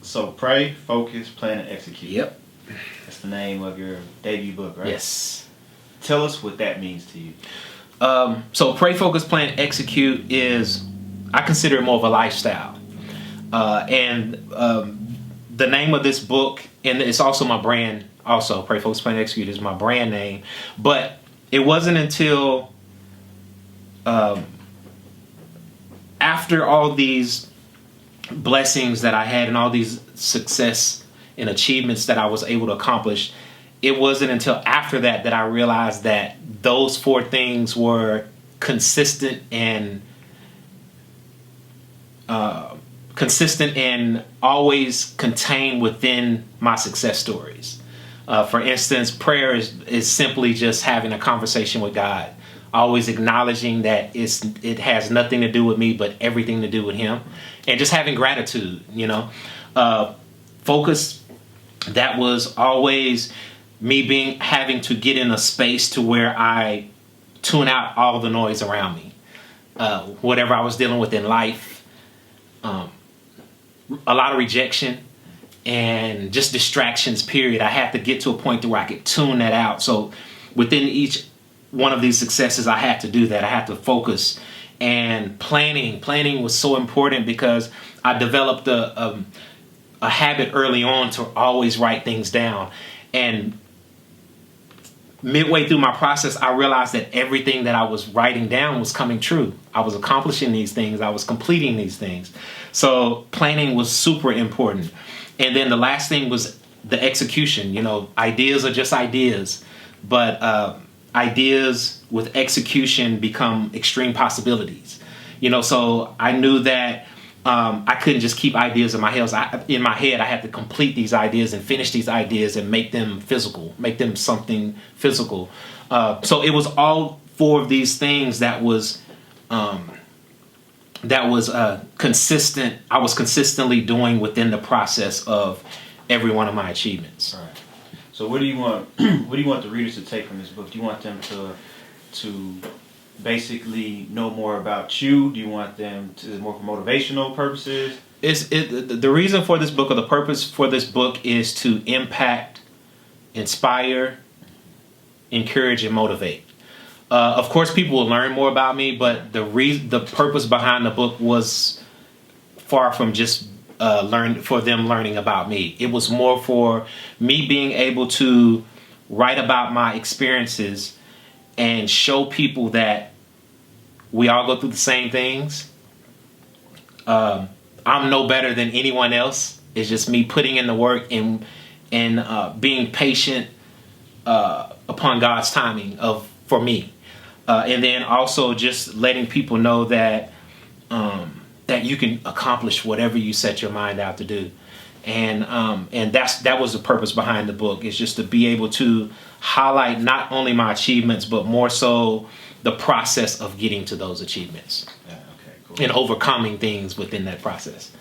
So pray, focus, plan, and execute. Yep. That's the name of your debut book, right? Yes. Tell us what that means to you. So pray, focus, plan, execute is, I consider it more of a lifestyle. The name of this book, and it's also my brand, also Pray, Focus, Plan, Execute is my brand name. But it wasn't until after all these blessings that I had and all these success and achievements that I was able to accomplish, it wasn't until after that that I realized that those four things were consistent and always contained within my success stories. For instance, prayer is simply just having a conversation with God, always acknowledging that it has nothing to do with me, but everything to do with Him, and just having gratitude. Focus, that was always me having to get in a space to where I tune out all the noise around me, whatever I was dealing with in life, a lot of rejection and just distractions, period. I had to get to a point to where I could tune that out. So within each one of these successes, I had to do that. I had to focus. And planning was so important because I developed a habit early on to always write things down. And midway through my process, I realized that everything that I was writing down was coming true. I was accomplishing these things. I was completing these things. So planning was super important. And then the last thing was the execution. Ideas are just ideas, but ideas with execution become extreme possibilities. So I knew that I couldn't just keep ideas in my head. I had to complete these ideas and finish these ideas and make them physical, make them something physical. So it was all four of these things that was consistent. I was consistently doing within the process of every one of my achievements. All right. So what do you want? What do you want the readers to take from this book? Do you want them to basically know more about you? Do you want them to more for motivational purposes? The reason for this book, or the purpose for this book, is to impact, inspire, encourage, and motivate. Of course, people will learn more about me, but the purpose behind the book was far from just learning about me. It was more for me being able to write about my experiences and show people that we all go through the same things. I'm no better than anyone else. It's just me putting in the work and being patient upon God's timing for me. And then also just letting people know that that you can accomplish whatever you set your mind out to do. And that was the purpose behind the book, is just to be able to highlight not only my achievements, but more so the process of getting to those achievements. Yeah, okay, cool. And overcoming things within that process.